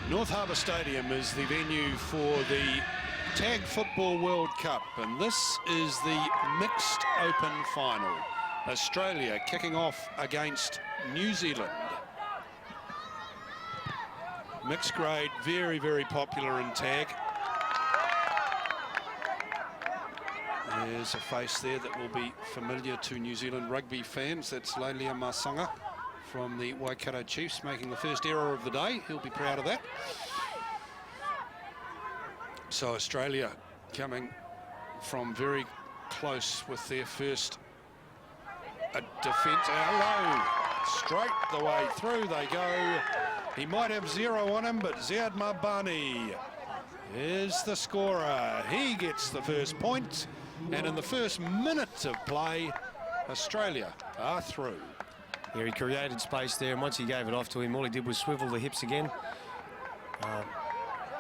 North Harbour Stadium is the venue for the Tag Football World Cup, and this is the mixed open final. Australia kicking off against New Zealand. Mixed grade, very, very popular in tag. There's a face there that will be familiar to New Zealand rugby fans. That's Lelia Masanga from the Waikato Chiefs, making the first error of the day. He'll be proud of that. So Australia coming from very close with their first defence. Hello, straight the way through they go. He might have 0 on him, but Ziad Mabani is the scorer. He gets the first point, and in the first minute of play, Australia are through. Yeah, he created space there, and once he gave it off to him, all he did was swivel the hips again.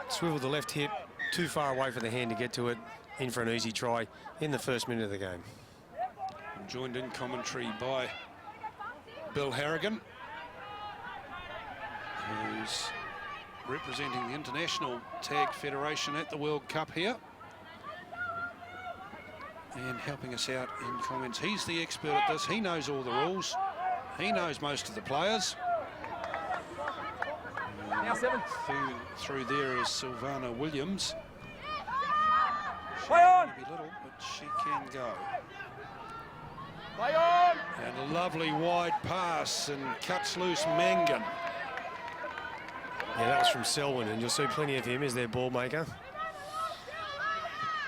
Swivel the left hip, too far away for the hand to get to it, in for an easy try in the first minute of the game. I'm joined in commentary by Bill Harrigan, who's representing the International Tag Federation at the World Cup here, and helping us out in comments. He's the expert at this. He knows all the rules. He knows most of the players. Through there is Silvana Williams. She may be little, but she can go. And a lovely wide pass, and cuts loose Mangan. Yeah, that was from Selwyn, and you'll see plenty of him as their ball maker.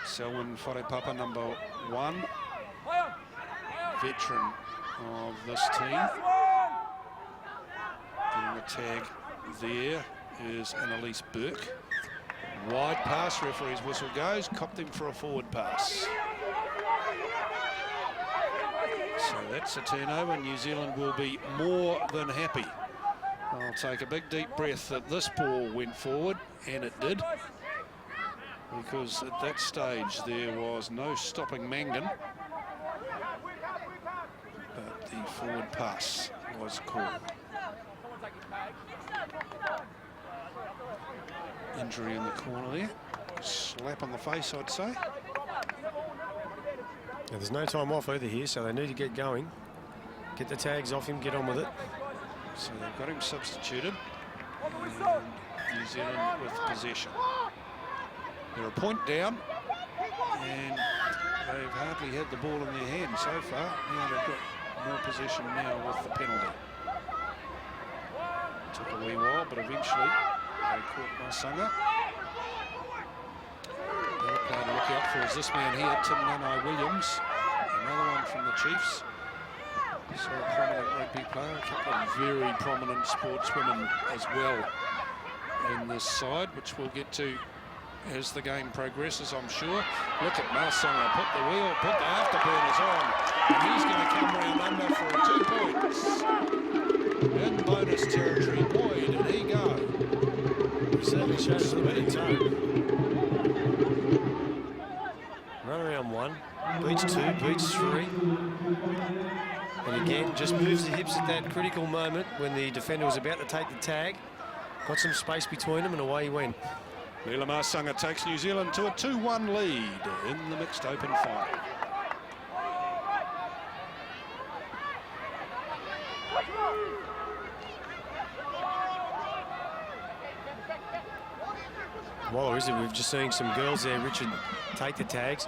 Selwyn Wharepapa, number 1, veteran of this team. Getting the tag there is Annalise Burke. Wide pass, referee's whistle goes, copped him for a forward pass. So that's a turnover. New Zealand will be more than happy. I'll take a big deep breath that this ball went forward, and it did, because at that stage there was no stopping Mangan, but the forward pass was called. Injury in the corner there. Slap on the face, I'd say. Yeah, there's no time off either here, so they need to get going. Get the tags off him, get on with it. So they've got him substituted. And New Zealand with possession. They're a point down, and they've hardly had the ball in their hand so far. Now they've got more possession now with the penalty. Took a wee while, but eventually they caught Masanga. The other player to look out for is this man here, Tim Nanai Williams, another one from the Chiefs. So a prominent rugby player, a couple of very prominent sportswomen as well in this side, which we'll get to as the game progresses, I'm sure. Look at Masanga, put the wheel, put the afterburners on, and he's going to come round under for 2 points. In bonus territory, boy, did he go. He certainly shows the winning toe. Run around 1, beats 2, beats 3. And again, just moves the hips at that critical moment when the defender was about to take the tag. Got some space between them, and away he went. Leela Masanga takes New Zealand to a 2-1 lead in the mixed open final. While there isn't, we've just seen some girls there, Richard, take the tags.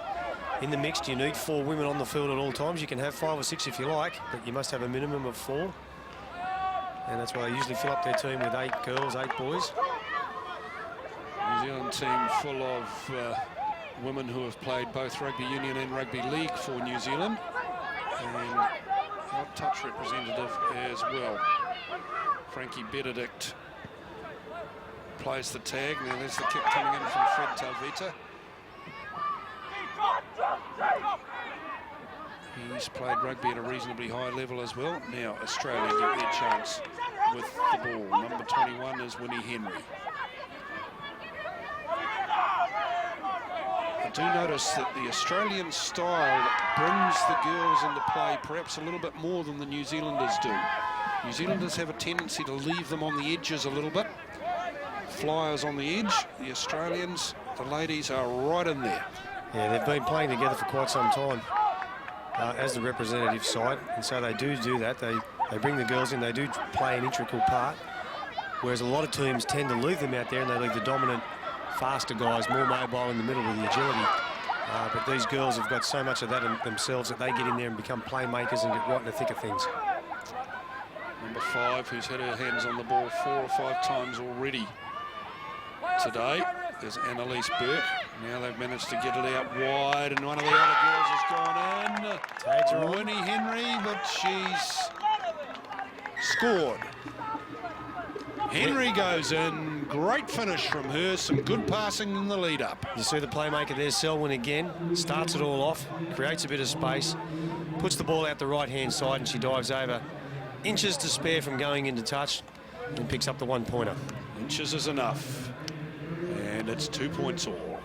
In the mixed, you need 4 women on the field at all times. You can have 5 or 6 if you like, but you must have a minimum of 4. And that's why they usually fill up their team with 8 girls, 8 boys. New Zealand team full of women who have played both rugby union and rugby league for New Zealand, and our touch representative as well. Frankie Benedict plays the tag. Now there's the kick coming in from Fred Tavita. He's played rugby at a reasonably high level as well. Now Australia get their chance with the ball. Number 21 is Winnie Henry. I do notice that the Australian style brings the girls into play perhaps a little bit more than the New Zealanders do. New Zealanders have a tendency to leave them on the edges a little bit, Flyers on the edge, the Australians, the ladies are right in there. Yeah, they've been playing together for quite some time as the representative side, and so they do that. They bring the girls in, they do play an integral part, whereas a lot of teams tend to leave them out there and they leave the dominant, faster guys more mobile in the middle with the agility. But these girls have got so much of that in themselves that they get in there and become playmakers and get right in the thick of things. Number 5, who's had her hands on the ball 4 or 5 times already today, is Annalise Burke. Now they've managed to get it out wide, and one of the other girls has gone in. Tags are on. Winnie Henry, but she's scored. Henry goes in. Great finish from her. Some good passing in the lead up. You see the playmaker there, Selwyn again. Starts it all off, creates a bit of space, puts the ball out the right-hand side, and she dives over. Inches to spare from going into touch and picks up the 1-pointer. Inches is enough. And it's 2 points all.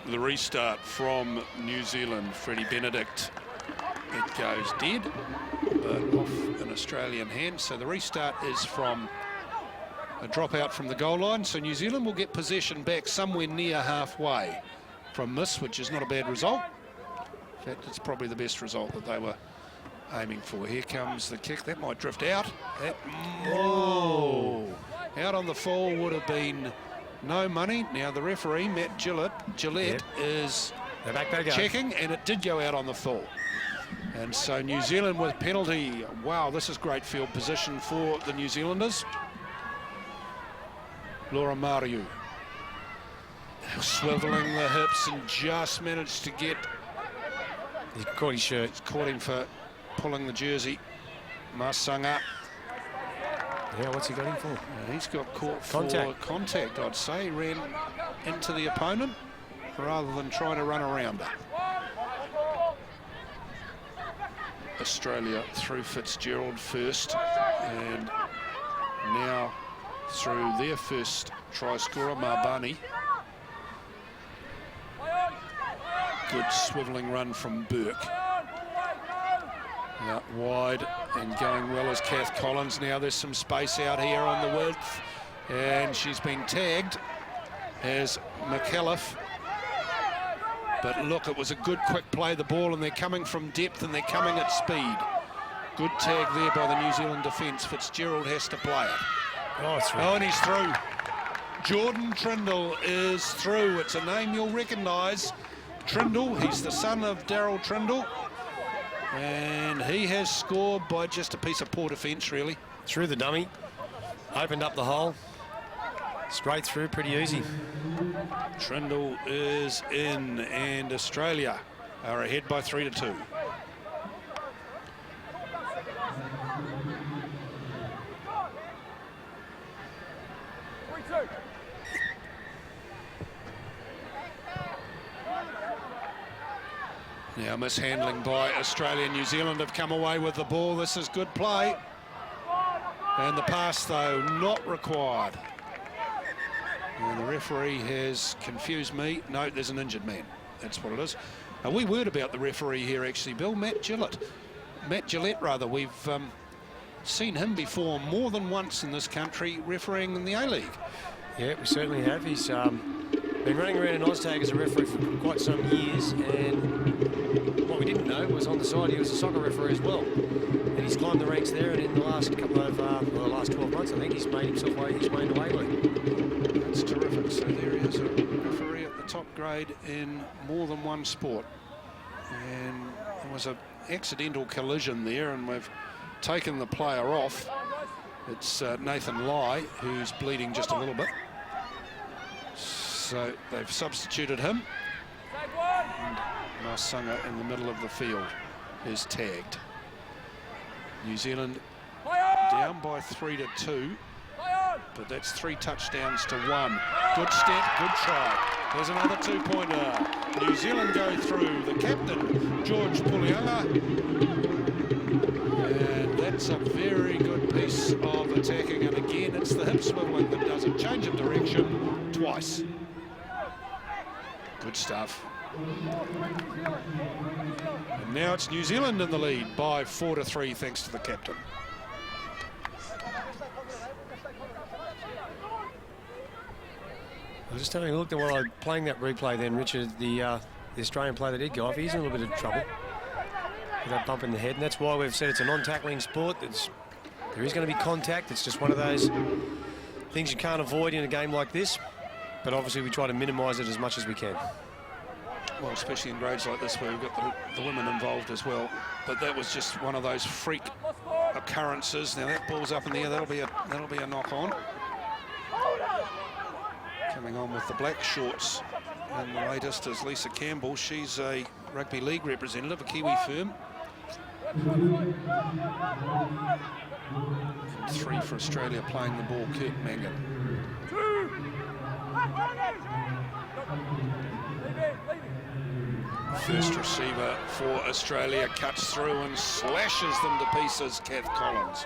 The restart from New Zealand, Freddie Benedict. It goes dead, but off an Australian hand. So the restart is from a dropout from the goal line. So New Zealand will get possession back somewhere near halfway from this, which is not a bad result. In fact, it's probably the best result that they were aiming for. Here comes the kick. That might drift out. Out on the fall would have been no money. Now the referee, Matt Gillette is checking, and it did go out on the full. And so New Zealand with penalty. Wow, this is great field position for the New Zealanders. Laura Mariu swiveling the hips and just managed to get... He caught his shirt. It's caught him for pulling the jersey. Masanga. Yeah, what's he got him for? He's got caught for contact, I'd say. He ran into the opponent rather than trying to run around her. Australia through Fitzgerald first, and now through their first try scorer, Marbani. Good swivelling run from Burke. Out wide and going well as Kath Collins. Now there's some space out here on the width, and she's been tagged as McAuliffe. But look, it was a good quick play, the ball, and they're coming from depth and they're coming at speed. Good tag there by the New Zealand defence. Fitzgerald has to play it. Oh, and he's through. Jordan Trindle is through. It's a name you'll recognise. Trindle, he's the son of Daryl Trindle. And he has scored by just a piece of poor defence, really. Through the dummy, opened up the hole, straight through, pretty easy. Trindle is in, and Australia are ahead by 3-2. Now mishandling by Australia. New Zealand have come away with the ball. This is good play. And the pass, though, not required. And the referee has confused me. No, there's an injured man. That's what it is. A wee word about the referee here, actually, Bill. Matt Gillette, we've seen him before more than once in this country refereeing in the A-League. Yeah, we certainly have. He's been running around in Oztag as a referee for quite some years, and what we didn't know was on the side he was a soccer referee as well. And he's climbed the ranks there, and in the last couple of, the last 12 months, I think he's made himself his way into A-League. That's terrific. So there he is, a referee at the top grade in more than one sport. And there was an accidental collision there, and we've taken the player off. It's Nathan Lai, who's bleeding just a little bit. So they've substituted him. And Masanga in the middle of the field is tagged. New Zealand down by 3-2, but that's 3 touchdowns to 1. Good step, good try. There's another 2-pointer. New Zealand go through. The captain, George Pulianga. And that's a very good piece of attacking. And again, it's the hip swiveling that does it. Change of direction twice. Good stuff. And now it's New Zealand in the lead by 4-3 thanks to the captain. I was just having a look at while I'm playing that replay then, Richard, the Australian player that did go off, he's in a little bit of trouble with that bump in the head, and that's why we've said it's a non-tackling sport. There is going to be contact. It's just one of those things you can't avoid in a game like this, but obviously we try to minimise it as much as we can. Well, especially in grades like this where we've got the women involved as well. But that was just one of those freak occurrences. Now that ball's up in the air, that'll be a knock on. Coming on with the black shorts, and the latest is Lisa Campbell. She's a rugby league representative, a Kiwi firm. And 3 for Australia playing the ball, Kurt Mangan. First receiver for Australia cuts through and slashes them to pieces, Kath Collins.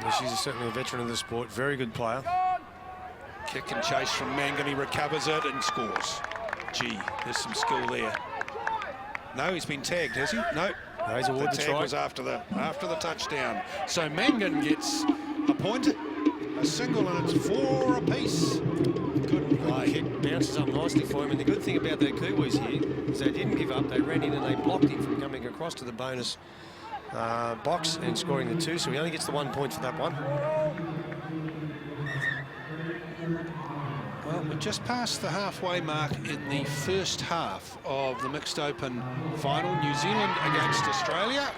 Yeah, she's certainly a veteran of the sport, very good player. Kick and chase from Mangan, he recovers it and scores. Gee, there's some skill there. No, he's been tagged, has he? No. No, he's awarded the tag was after the touchdown. So Mangan gets a point, a single, and it's 4 apiece. Good play. Kick bounces up nicely for him, and the good thing about the Kiwis here is they didn't give up. They ran in and they blocked him from coming across to the bonus box and scoring the 2, so he only gets the 1 point for that one. Well, we're just past the halfway mark in the first half of the Mixed Open final. New Zealand against Australia,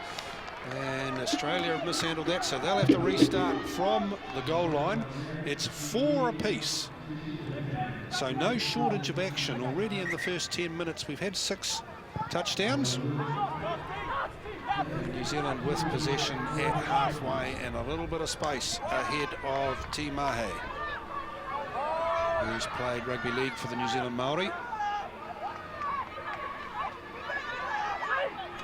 and Australia have mishandled that, so they'll have to restart from the goal line. It's 4 apiece, so no shortage of action. Already in the first 10 minutes, we've had 6 touchdowns. And New Zealand with possession at halfway and a little bit of space ahead of Te Mahe, who's played rugby league for the New Zealand Māori.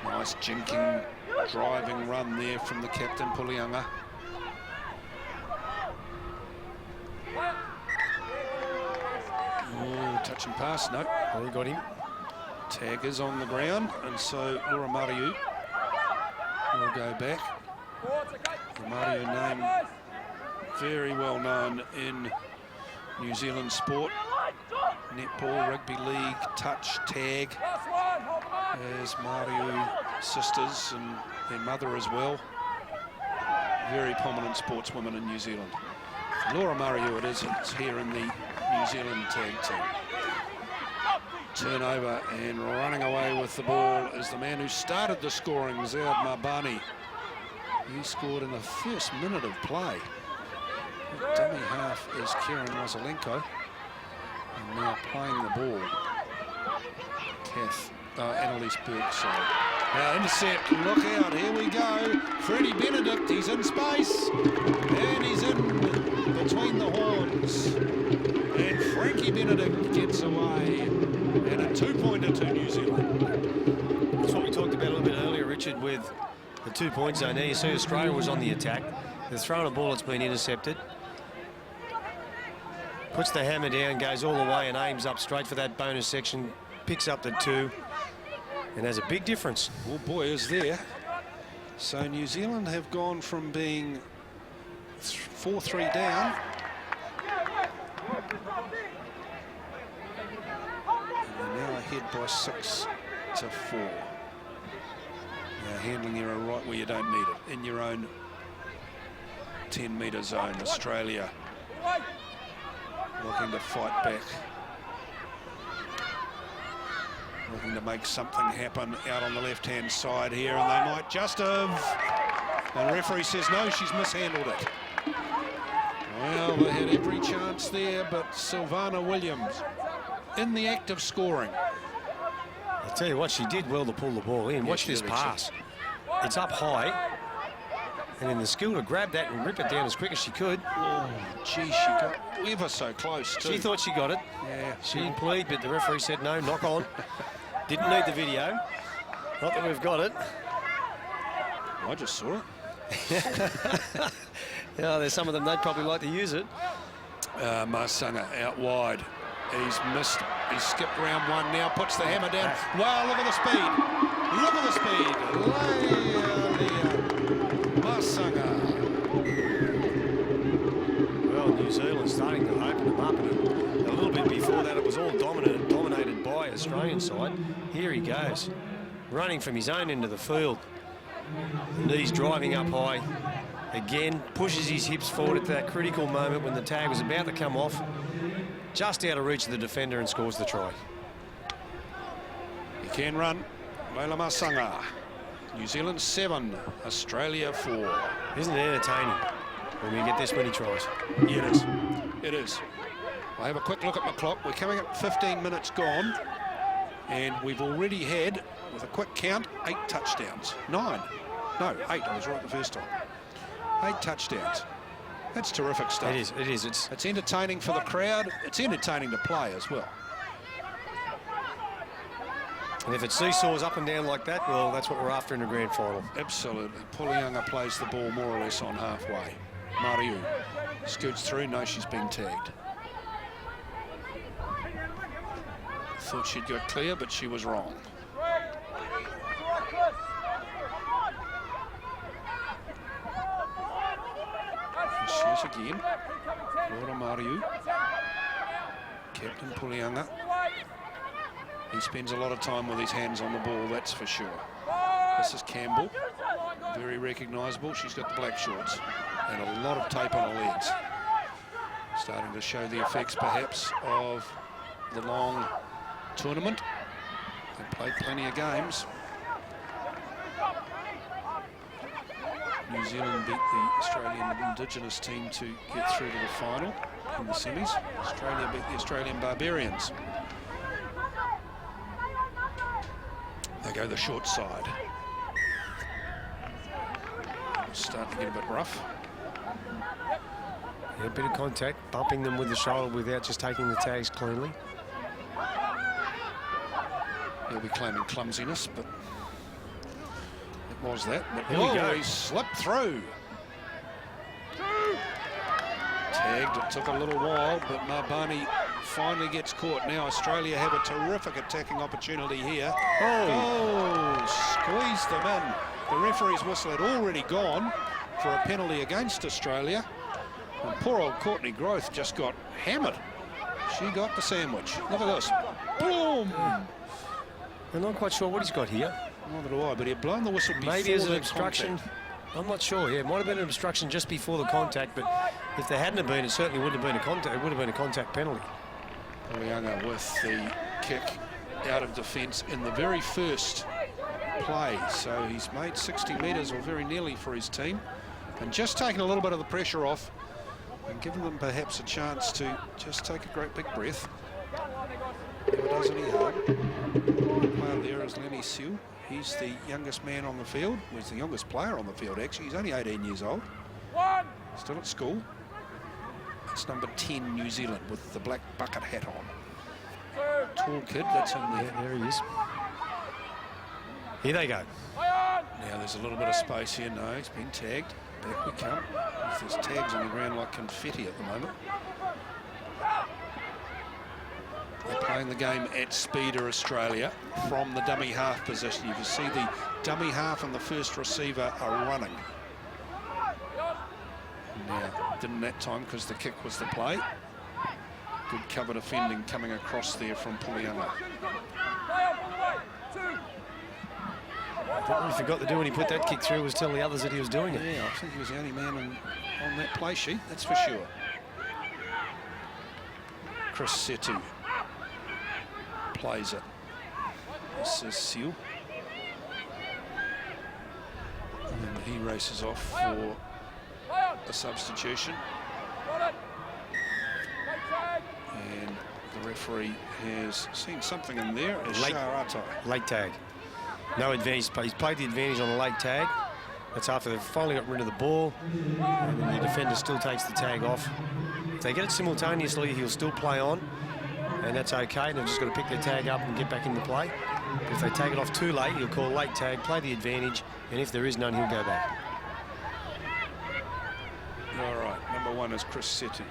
Nice jinking, driving run there from the captain, Pulianga. Oh, touch and pass, no. Oh, we got him. Tag is on the ground, and so Laura Mariu will go back. The Mariu name very well known in New Zealand sport. Netball, rugby league, touch, tag, as Mariu sisters and their mother as well. Very prominent sportswomen in New Zealand. Laura Mariu it is, it's here in the New Zealand tag team. Turnover and running away with the ball is the man who started the scoring, Zaid Mabani. He scored in the first minute of play. The dummy half is Kieran Rosalenko, and now playing the ball, Annalise Burke, sorry. Now intercept, look out, here we go. Freddie Benedict, he's in space, and he's in between the horns. And Frankie Benedict gets away, and a 2-pointer to New Zealand. That's what we talked about a little bit earlier, Richard, with the 2-point zone there. You see Australia was on the attack. They're throwing a ball that's been intercepted. Puts the hammer down, goes all the way and aims up straight for that bonus section. Picks up the 2 and has a big difference. Oh boy, is there. So New Zealand have gone from being 4-3 down. And they're now ahead by 6-4. Now handling error right where you don't need it, in your own 10-metre zone. Australia looking to fight back. Looking to make something happen out on the left-hand side here, and they might just have. And the referee says no, she's mishandled it. Well, they had every chance there, but Sylvana Williams in the act of scoring. I'll tell you what, she did well to pull the ball in. Watch this pass. It's up high, and then the skill to grab that and rip it down as quick as she could. Oh, gee, she got ever so close too. She thought she got it. Yeah. She didn't plead, but the referee said no, knock on. Didn't need the video. Not that we've got it. I just saw it. Yeah, there's some of them, they'd probably like to use it. Marsanga out wide. He's missed. He's skipped round one now, puts the hammer down. Wow, look at the speed. Look at the speed. Masanga. Well, New Zealand starting to open them up. And a little bit before that, it was all dominated by Australian side. Here he goes, running from his own end of the field. Knees driving up high. Again, pushes his hips forward at that critical moment when the tag was about to come off. Just out of reach of the defender and scores the try. He can run. Leila Masanga. New Zealand 7, Australia 4. Isn't it entertaining when we get this many tries? Yeah, it is. It is. I'll have a quick look at my clock. We're coming up 15 minutes gone. And we've already had, with a quick count, 8 touchdowns. 9. No, 8. I was right the first time. 8 touchdowns. That's terrific stuff. It is. It is. It's entertaining for the crowd. It's entertaining to play as well. And if it seesaws up and down like that, well, that's what we're after in the grand final. Absolutely. Pulianga plays the ball more or less on halfway. Mariu scoots through. No, she's been tagged. Thought she'd got clear, but she was wrong. She is again. Laura Mariu. Captain Pulianga. He spends a lot of time with his hands on the ball, that's for sure. This is Campbell. Very recognisable. She's got the black shorts and a lot of tape on her legs. Starting to show the effects, perhaps, of the long tournament. They played plenty of games. New Zealand beat the Australian Indigenous team to get through to the final in the semis. Australia beat the Australian Barbarians. They go the short side. It's starting to get a bit rough. Yeah, a bit of contact, bumping them with the shoulder without just taking the tags cleanly. He'll be claiming clumsiness, but it was that. But Here we go. He slipped through. Tagged, it took a little while, but Mabani finally gets caught. Now Australia have a terrific attacking opportunity here. Oh, squeezed them in. The referee's whistle had already gone for a penalty against Australia. And poor old Courtney Growth just got hammered. She got the sandwich. Look at this. Boom! I'm not quite sure what he's got here. Neither do I, but he had blown the whistle before Maybe as an that obstruction. contact. I'm not sure. Yeah, it might have been an obstruction just before the contact, but if there hadn't have been, it certainly wouldn't have been a contact. It would have been a contact penalty. Pulianga with the kick out of defence in the very first play. So he's made 60 metres, or very nearly, for his team, and just taking a little bit of the pressure off and giving them perhaps a chance to just take a great big breath. Never does any harm. Player there is Lenny Siu. He's the youngest man on the field. Well, he's the youngest player on the field, actually. He's only 18 years old. Still at school. It's number 10, New Zealand, with the black bucket hat on. Tall kid, that's him there. Yeah, there he is. Here they go. Now there's a little bit of space here. No, he's been tagged. Back we come. There's tags on the ground like confetti at the moment. They're playing the game at speed, Australia, from the dummy half position. You can see the dummy half and the first receiver are running. Now, didn't that time because the kick was the play. Good cover defending coming across there from Pulianga. What he forgot to do when he put that kick through was tell the others that he was doing it. Yeah, I think he was the only man on that play sheet, that's for sure. Chris Setu plays it. This is Seal. And he races off for a substitution. And the referee has seen something in there. Late tag. No advantage. He's played the advantage on the late tag. That's after they've finally got rid of the ball. And then the defender still takes the tag off. If they get it simultaneously, he'll still play on. And that's okay. They've just got to pick their tag up and get back into play. But if they take it off too late, he'll call late tag, play the advantage, and if there is none, he'll go back. All right, number 1 is Chris Setu.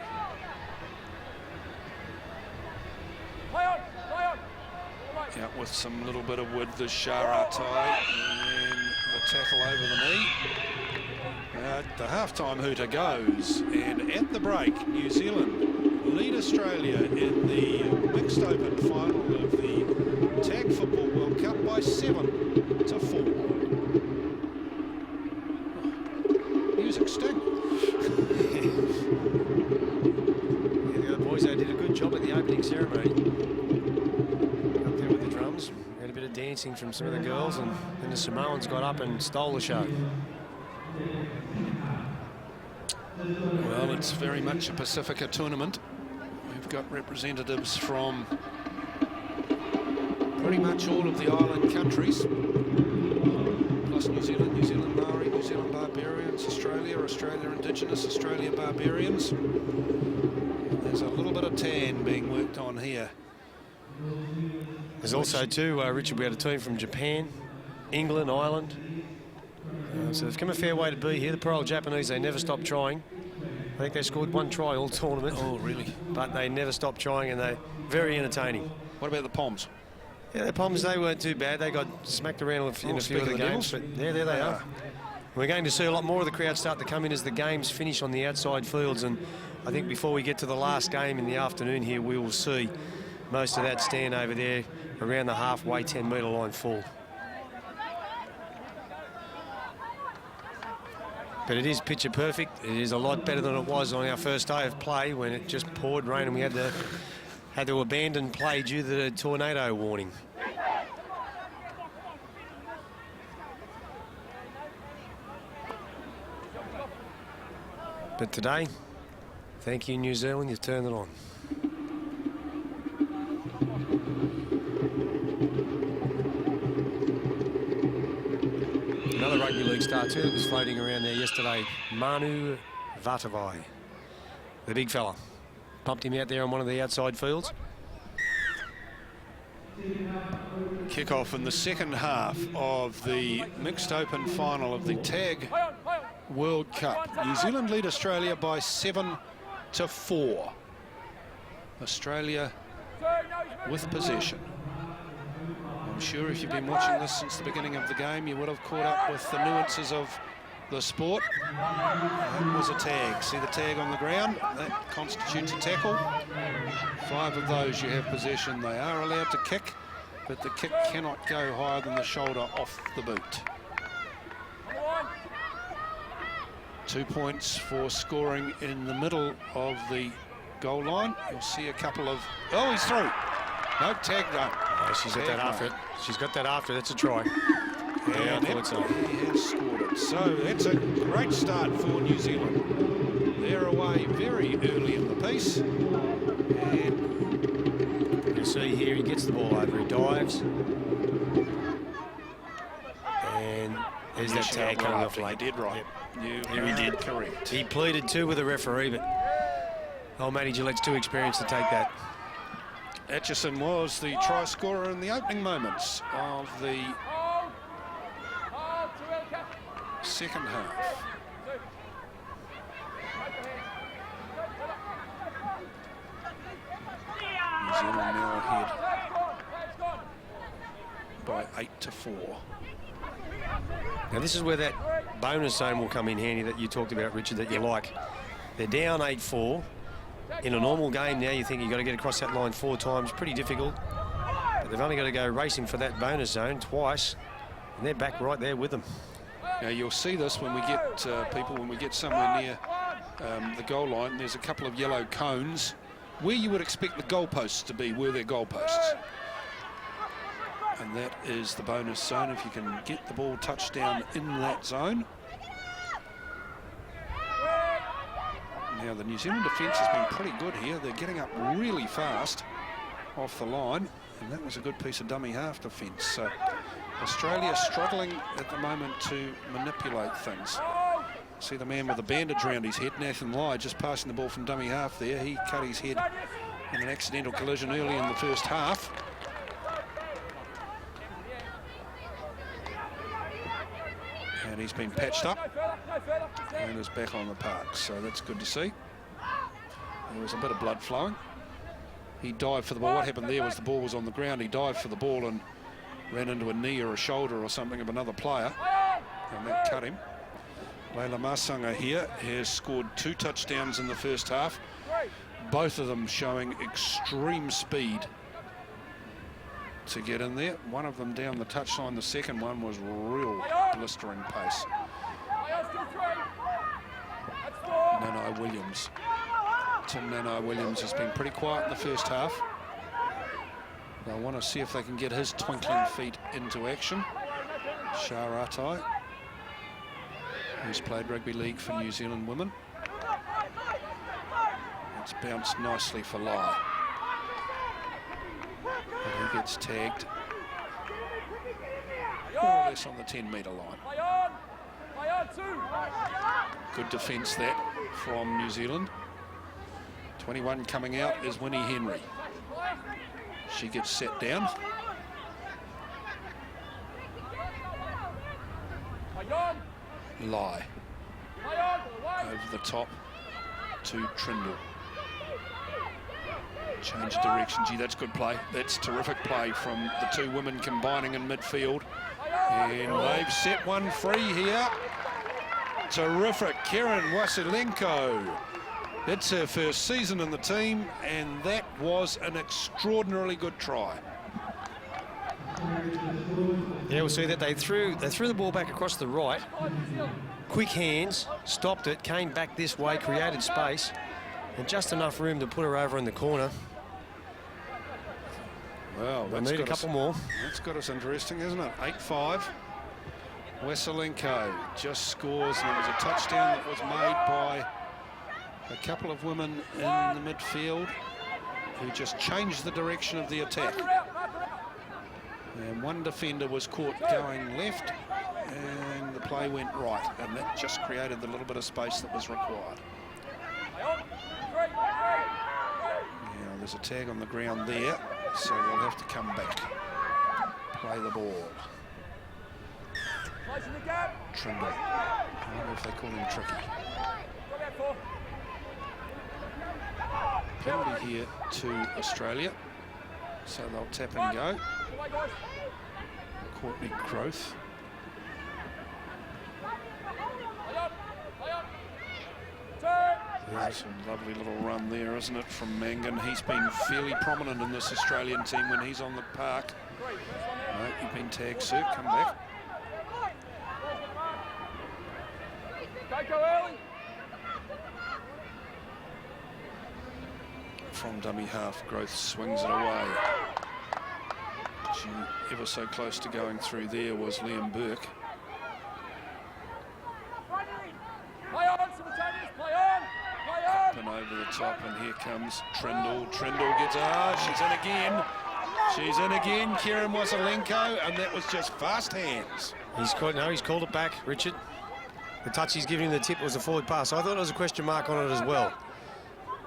Out with some little bit of width is Sharatai, and the tackle over the knee. The half-time hooter goes, and at the break, New Zealand lead Australia in the mixed open final of the Tag Football World Cup by 7-4. Music sting. Yeah, the boys, they did a good job at the opening ceremony. Up there with the drums, had a bit of dancing from some of the girls, and then the Samoans got up and stole the show. Well, it's very much a Pacifica tournament. We've got representatives from pretty much all of the island countries, plus New Zealand Maori, New Zealand Barbarians, Australia Indigenous, Australia Barbarians. There's a little bit of tan being worked on here. There's also too, Richard, we had a team from Japan, England, Ireland. So they've come a fair way to be here. The poor old Japanese, they never stopped trying. I think they scored one try all tournament. Oh, really? But they never stopped trying, and they're very entertaining. What about the Poms? Yeah, the Poms, they weren't too bad. They got smacked around in a few of the games. But there they are. We're going to see a lot more of the crowd start to come in as the games finish on the outside fields. And I think before we get to the last game in the afternoon here, we will see most of that stand over there around the halfway 10-metre line full. But it is picture perfect. It is a lot better than it was on our first day of play when it just poured rain and we had to abandon play due to the tornado warning. But today, thank you, New Zealand, you've turned it on. Another rugby league star too that was floating around there yesterday, Manu Vatavai, the big fella. Pumped him out there on one of the outside fields. Kick-off in the second half of the mixed open final of the Tag World Cup. New Zealand lead Australia by 7-4. Australia with possession. I'm sure if you've been watching this since the beginning of the game, you would have caught up with the nuances of the sport. That was a tag. See the tag on the ground? That constitutes a tackle. 5 of those you have possession. They are allowed to kick, but the kick cannot go higher than the shoulder off the boot. 2 points for scoring in the middle of the goal line. You'll see a couple of... Oh, he's through. No, tag done. Yeah, she's got that after it. She's got that after it. That's a try. Yeah, I thought so. He has scored it. So that's a great start for New Zealand. They're away very early in the piece. And you see here, he gets the ball over, he dives. And there's that tag coming off late. He did right. Yep. He did correct. He pleaded too with the referee, but old Matty Gillette's too experienced to take that. Atchison was the try scorer in the opening moments of the second half. New Zealand now ahead by 8-4. Now this is where that bonus zone will come in handy that you talked about, Richard, that you like. They're down 8-4. In a normal game now, you think you've got to get across that line 4 times. Pretty difficult. But they've only got to go racing for that bonus zone twice, and they're back right there with them. Now you'll see this when we get when we get somewhere near the goal line. There's a couple of yellow cones where you would expect the goalposts to be, where they're goalposts. And that is the bonus zone if you can get the ball touched down in that zone. Now the New Zealand defence has been pretty good here. They're getting up really fast off the line, and that was a good piece of dummy half defence. So Australia struggling at the moment to manipulate things. See the man with the bandage around his head, Nathan Lai, just passing the ball from dummy half there. He cut his head in an accidental collision early in the first half. And he's been patched up and is back on the park, so that's good to see. There was a bit of blood flowing. He dived for the ball. What happened there was the ball was on the ground. He dived for the ball and ran into a knee or a shoulder or something of another player, and that cut him. Leila Masanga here has scored 2 touchdowns in the first half, both of them showing extreme speed to get in there. One of them down the touchline, the second one was real blistering pace. Nano Williams. Tim Nano Williams has been pretty quiet in the first half. They'll want to see if they can get his twinkling feet into action. Sharatai, who's played rugby league for New Zealand women. It's bounced nicely for Lai. But he gets tagged more or less on the 10-metre line. Good defence that from New Zealand. 21 coming out is Winnie Henry. She gets set down. Lai over the top to Trindle. Change direction. Gee, that's good play. That's terrific play from the 2 women combining in midfield. And they've set one free here. Terrific. Karen Wasilenko. It's her first season in the team, and that was an extraordinarily good try. Yeah, we'll see that they threw the ball back across the right. Quick hands, stopped it, came back this way, created space, and just enough room to put her over in the corner. Well, We'll need a couple more. That's got us interesting, isn't it? 8-5. Wasilenko just scores, and it was a touchdown that was made by a couple of women in the midfield who just changed the direction of the attack. And one defender was caught going left, and the play went right, and that just created the little bit of space that was required. Now there's a tag on the ground there, so we'll have to come back. Play the ball. Trimble. I wonder if they call him Tricky. Penalty here to Australia, so they'll tap and go. Courtney Growth. There's some lovely little run there, isn't it, from Mangan. He's been fairly prominent in this Australian team when he's on the park. Right, you've been tagged, sir. Come back. From dummy half, Growth swings it away. She ever so close to going through there was Liam Burke. Up and over the top, and here comes Trindle. Trindle gets, she's in again. She's in again, Kieran Wasilenko, and that was just fast hands. He's called it back, Richard. The touch he's giving him the tip was a forward pass. I thought there was a question mark on it as well.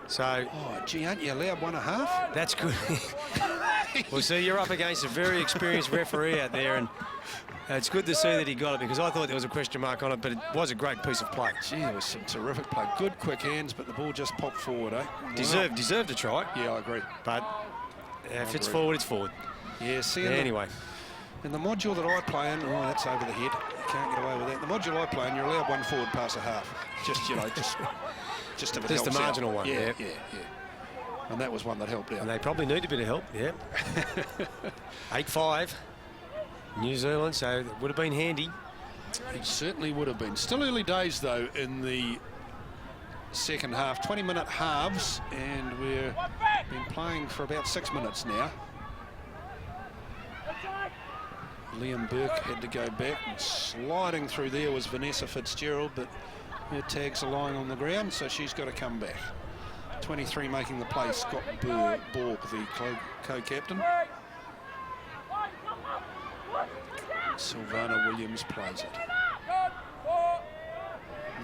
So, oh, gee, aren't you allowed 1.5? That's good. Well, see, you're up against a very experienced referee out there, and it's good to see that he got it, because I thought there was a question mark on it, but it was a great piece of play. Gee, there was some terrific play. Good, quick hands, but the ball just popped forward, eh? Deserved a try. Yeah, I agree. But if it's forward, it's forward. Yeah, see, anyway. In the module that I play in, oh, that's over the head. You can't get away with that. The module I play in, you're allowed one forward pass a half. Just, you know, just if it helps the marginal out. one. Yeah. And that was one that helped out. And they probably need a bit of help, yeah. 8-5, New Zealand, so it would have been handy. It certainly would have been. Still early days, though, in the second half. 20-minute halves, and we've been playing for about 6 minutes now. Liam Burke had to go back, and sliding through there was Vanessa Fitzgerald, but her tags are lying on the ground, so she's got to come back. 23 making the play, Scott Borg, the co-captain. Sylvana Williams plays it.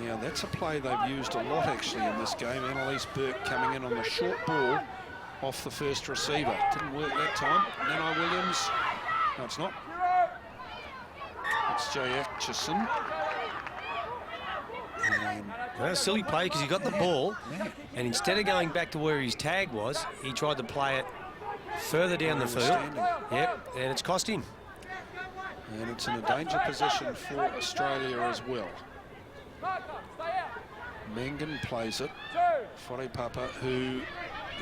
Now that's a play they've used a lot actually in this game. Annalise Burke coming in on the short ball off the first receiver. Didn't work that time. Nano Williams, no it's not. It's Jay Atchison. And Well, silly play because he got the ball, and instead of going back to where his tag was, he tried to play it further down the field. Yep, and it's cost him. And it's in a danger position for Australia as well. Mangan plays it. Whare Papa, who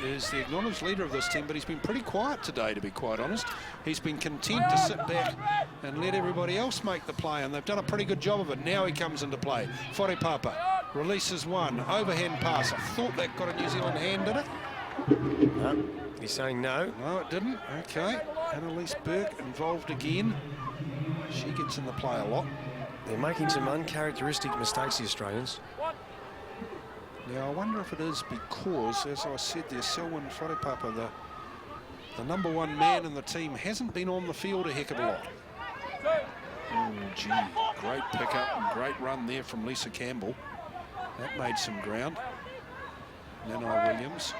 is the acknowledged leader of this team, but he's been pretty quiet today, to be quite honest. He's been content to sit back and let everybody else make the play, and they've done a pretty good job of it. Now he comes into play. Whare Papa releases one. Overhand pass. I thought that got a New Zealand hand, did it? No, he's saying no. No, it didn't. Okay. Annalise Burke involved again. She gets in the play a lot. They're making some uncharacteristic mistakes, the Australians. Now, I wonder if it is because, as I said there, Selwyn Whare Papa, the number one man in the team, hasn't been on the field a heck of a lot. Oh, gee, great pickup and great run there from Lisa Campbell. That made some ground. Nanai Williams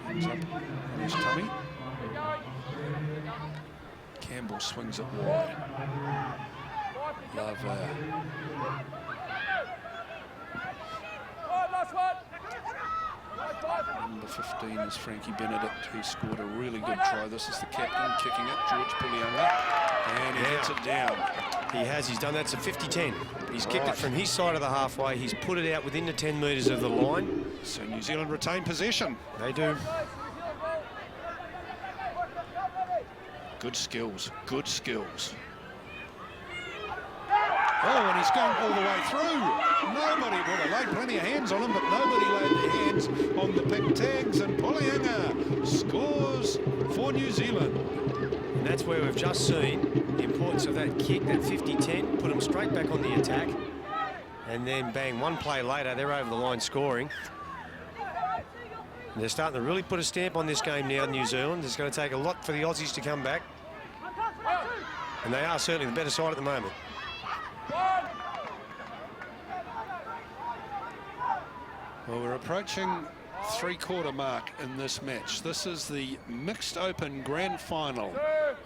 ends up on his tummy. Campbell swings it wide. Love Number 15 is Frankie Benedict, who scored a really good try. This is the captain kicking it, George Pulianga, and he hits it down. He has. He's done that. It's a 50-10. He's kicked it from his side of the halfway. He's put it out within the 10 metres of the line. So New Zealand retain possession. They do. Good skills. Good skills. Oh, and he's gone all the way through. Nobody would have laid plenty of hands on him, but nobody laid their hands on the pink tags, and Pulianga scores for New Zealand. And that's where we've just seen the importance of that kick, that 50-10, put them straight back on the attack, and then bang, one play later, they're over the line scoring. And they're starting to really put a stamp on this game now, New Zealand. It's going to take a lot for the Aussies to come back. And they are certainly the better side at the moment. Well, we're approaching three-quarter mark in this match. This is the Mixed Open Grand Final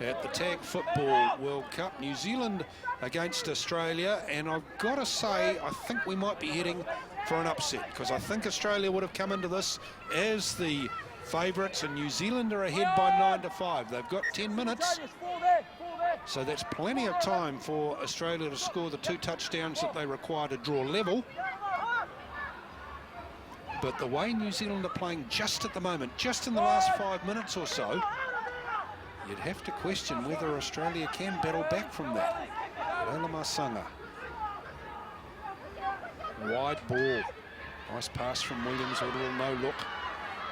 at the Tag Football World Cup. New Zealand against Australia, and I've got to say, I think we might be heading for an upset, because I think Australia would have come into this as the favourites, and New Zealand are ahead by 9-5. They've got 10 minutes, so that's plenty of time for Australia to score the 2 touchdowns that they require to draw level. But the way New Zealand are playing just at the moment, just in the last 5 minutes or so, you'd have to question whether Australia can battle back from that. Leila Masanga. Wide ball. Nice pass from Williams, a little no-look.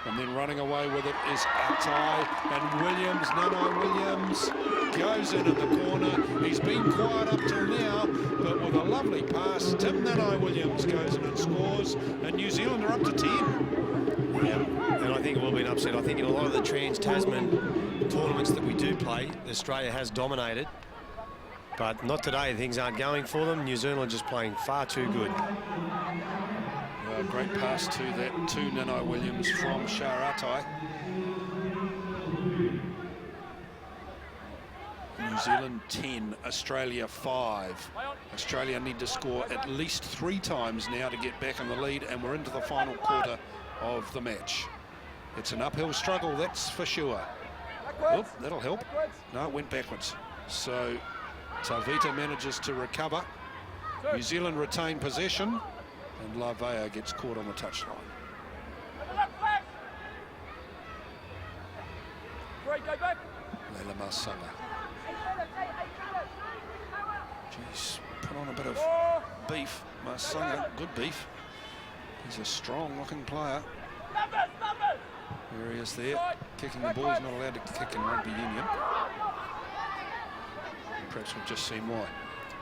And then running away with it is Atai, and Williams, Nanai Williams, goes into the corner. He's been quiet up till now, but with a lovely pass, Tim Nanai Williams goes in and scores, and New Zealand are up to 10. Yeah, and I think it will be an upset. I think in a lot of the Trans-Tasman tournaments that we do play, Australia has dominated, but not today. Things aren't going for them. New Zealand are just playing far too good. Great pass to Nanai Williams from Sharatai. New Zealand 10, Australia 5. Australia need to score at least 3 times now to get back in the lead, and we're into the final quarter of the match. It's an uphill struggle, that's for sure. Oop, that'll help. No, it went backwards. So Tavita manages to recover. New Zealand retain possession, and Lavea gets caught on the touchline. Leila Masanga. Jeez, put on a bit of beef. Masanga, good beef. He's a strong-looking player. There he is there, kicking the ball. He's not allowed to kick in rugby union. Perhaps we've just seen why.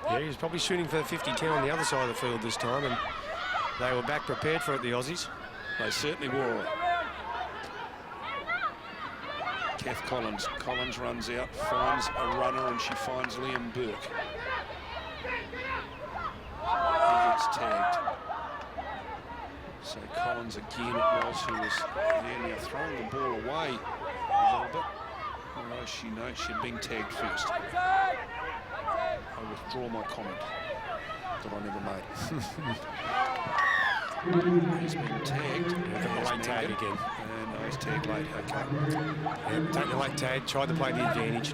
Yeah, he was probably shooting for the 50-10 on the other side of the field this time, and they were back prepared for it, the Aussies. They certainly were. Kath Collins. Collins runs out, finds a runner, and she finds Liam Burke. He gets tagged. So Collins again it was who was there now, throwing the ball away a little bit. Although she knows she'd been tagged first. I withdraw my comment. that I never made. He's been tagged. The late tag again. And no, he's tagged late, okay. Yeah, take the late tag, tried to play the advantage.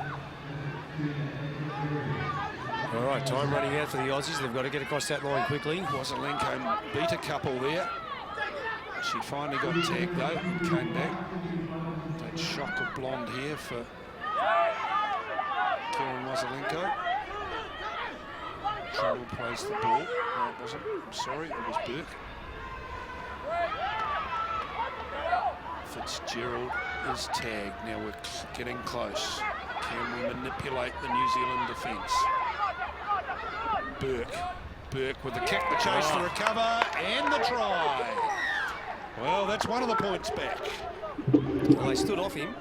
All right, time running out for the Aussies. They've got to get across that line quickly. Wazelenko beat a couple there. She finally got tagged though and came back. That shock of blonde hair for Karen Wazelenko. Trundle plays the ball. No, it wasn't. I'm sorry, it was Burke. Fitzgerald is tagged. Now we're getting close. Can we manipulate the New Zealand defence? Burke with the kick, the chase, the recover, and the try. Well, that's one of the points back. Well, they stood off him.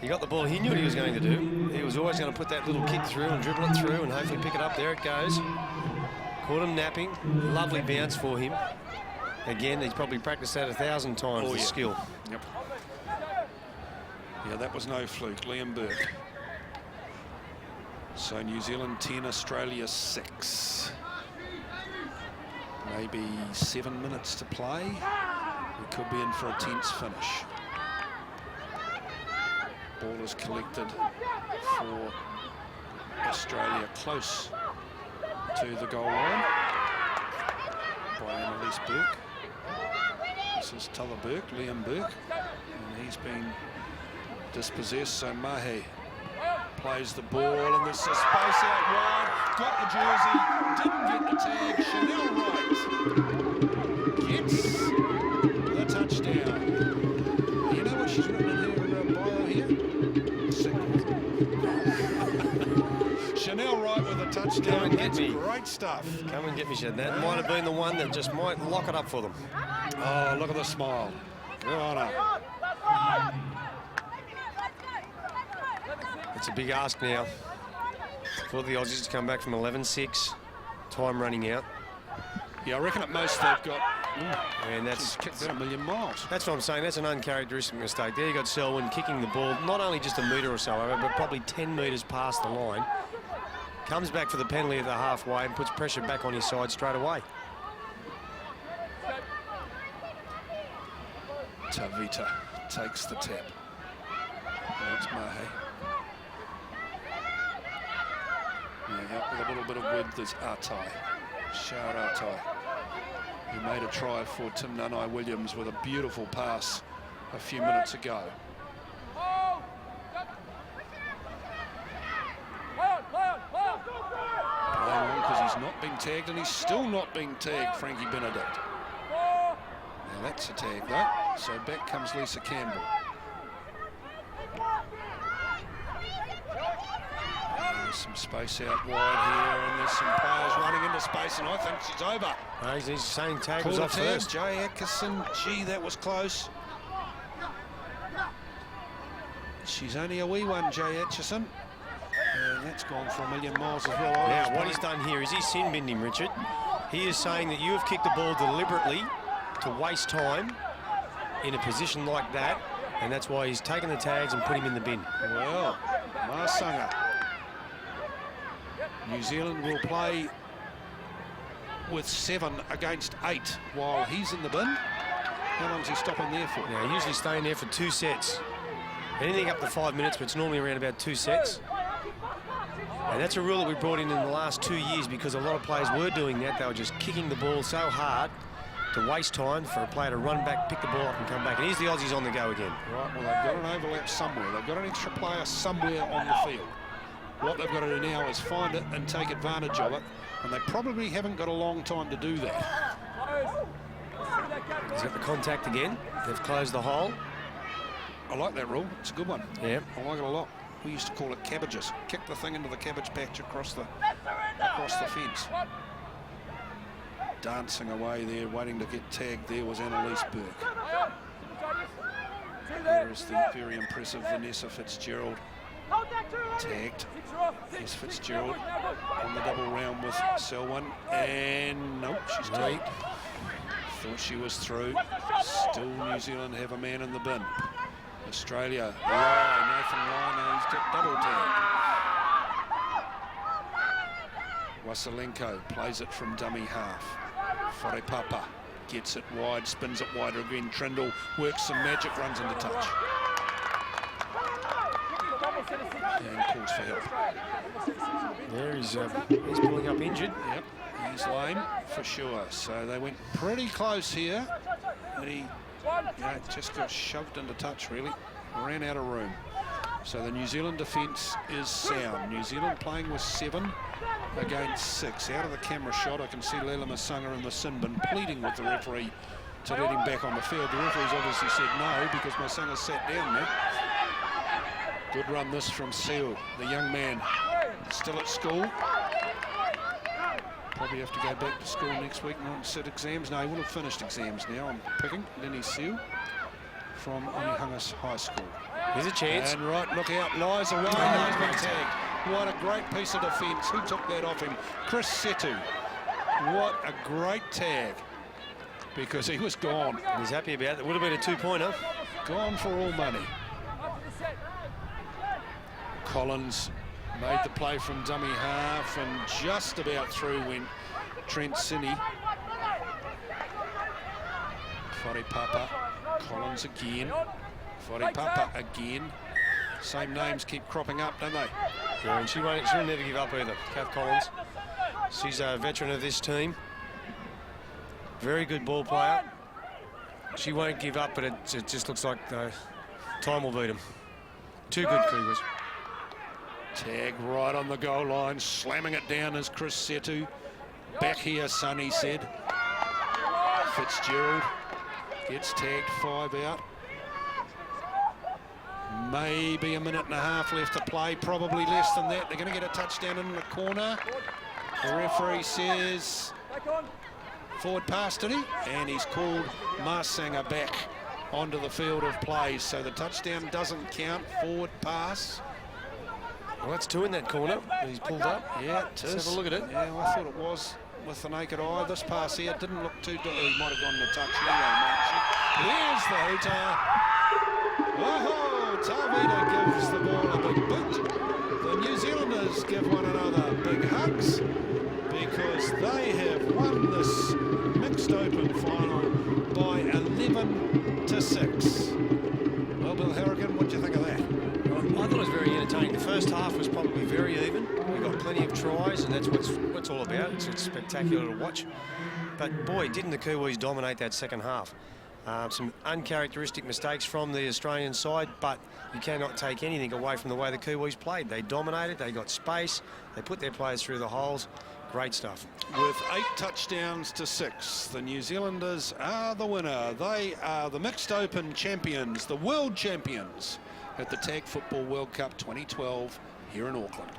He got the ball. He knew what he was going to do. He was always going to put that little kick through and dribble it through and hopefully pick it up. There it goes. Caught him napping. Lovely bounce for him. Again, he's probably practiced that 1,000 times, the skill. Yep. Yeah, that was no fluke. Liam Burke. So New Zealand 10, Australia 6. Maybe 7 minutes to play. We could be in for a tense finish. Ball is collected for Australia close to the goal line by Annalise Burke. This is Tulla Burke, Liam Burke, and he's been dispossessed, so Mahe plays the ball, and there's a space out wide, got the jersey, didn't get the tag. Chanel Wright gets the touchdown. You know what she's written in her bio here? Single. Chanel Wright with a touchdown. That's great stuff. Come and get me, Shad. That might have been the one that just might lock it up for them. Oh, look at the smile. Good on her. It's a big ask now for the Aussies to come back from 11-6. Time running out. Yeah, I reckon at most they've got... And that's kicked that a million miles. That's what I'm saying. That's an uncharacteristic mistake. There you got Selwyn kicking the ball, not only just a metre or so, but probably 10 metres past the line. Comes back for the penalty at the halfway and puts pressure back on his side straight away. Tavita takes the tap. That's Mahe. Yeah, with a little bit of width is Atai. Shar Atai, who made a try for Tim Nanai Williams with a beautiful pass a few minutes ago. Playing on because he's not being tagged, and he's still not being tagged, Frankie Benedict. Now that's a tag though, so back comes Lisa Campbell. There's some space out wide here, and there's some players running into space, and I think she's over. He's saying tag was off first. Jay Atkinson, gee, that was close. She's only a wee one, Jay Atchison. And that's gone for a million miles as well. Now, what he's done here is he's sin-binned him, Richard. He is saying that you have kicked the ball deliberately to waste time in a position like that, and that's why he's taken the tags and put him in the bin. Well, Marsanga. New Zealand will play with 7 against 8 while he's in the bin. How long's he stopping there for? Now, usually staying there for 2 sets. Anything up to 5 minutes, but it's normally around about 2 sets. And that's a rule that we brought in the last 2 years because a lot of players were doing that. They were just kicking the ball so hard to waste time for a player to run back, pick the ball up and come back. And here's the Aussies on the go again. Right, well, they've got an overlap somewhere. They've got an extra player somewhere on the field. What they've got to do now is find it and take advantage of it, and they probably haven't got a long time to do that. He's got the contact again. They've closed the hole. I like that rule. It's a good one. Yeah. I like it a lot. We used to call it cabbages. Kick the thing into the cabbage patch across the fence. Dancing away there, waiting to get tagged there was Annalise Burke. There is the very impressive Vanessa Fitzgerald. Tagged. Here's Fitzgerald on the double round with Selwyn, and nope, she's tagged. Thought she was through. Still New Zealand have a man in the bin. Australia, Nathan Lyon, he's got double tag. Wasilenko plays it from dummy half. Wharepapa gets it wide, spins it wider again. Trindle works some magic, runs into touch. And calls for help. There he's pulling up injured. Yep, he's lame for sure. So they went pretty close here. And he just got shoved into touch, really. Ran out of room. So the New Zealand defence is sound. New Zealand playing with 7 against 6. Out of the camera shot, I can see Lela Masunga and the sin bin pleading with the referee to let him back on the field. The referee's obviously said no because Masunga sat down there. Good run this from Seal, the young man, still at school. Probably have to go back to school next week and not sit exams. No, he will have finished exams now. I'm picking Lenny Seal from Onehungas High School. There's a chance. And right, look out, lies away. He's been tagged. What a great piece of defence. Who took that off him? Chris Setu. What a great tag. Because he was gone. He's happy about it. Would have been a 2-pointer. Gone for all money. Collins made the play from dummy half and just about through went Trent Sinney. Wharepapa, Collins again. Wharepapa again. Same names keep cropping up, don't they? Yeah, and she'll never give up either. Kath Collins. She's a veteran of this team. Very good ball player. She won't give up, but it just looks like time will beat him. Two good Cougars. Tag right on the goal line, slamming it down as Chris Setu. Back here, son, he said. Fitzgerald gets tagged 5 out. Maybe a minute and a half left to play, probably less than that. They're going to get a touchdown in the corner. The referee says forward pass, did he? And he's called Masunga back onto the field of play. So the touchdown doesn't count, forward pass. Well, that's 2 in that corner. He's pulled up. Yeah, it is. Let's have a look at it. Yeah, I thought it was with the naked eye. This pass here didn't look too... He might have gone to touch anyway, There's the hooter. Oh, Tavita gives the ball a big boot. The New Zealanders give one another big hugs because they have won this mixed open final by 11-6. Well, Bill Harrigan, what do you think of that? I thought it was very entertaining. The first half was probably very even. We got plenty of tries, and that's what's all about. It's spectacular to watch. But boy, didn't the Kiwis dominate that second half. Some uncharacteristic mistakes from the Australian side, but you cannot take anything away from the way the Kiwis played. They dominated, they got space, they put their players through the holes. Great stuff. With 8 touchdowns to 6, the New Zealanders are the winner. They are the Mixed Open champions, the world champions at the Tag Football World Cup 2012 here in Auckland.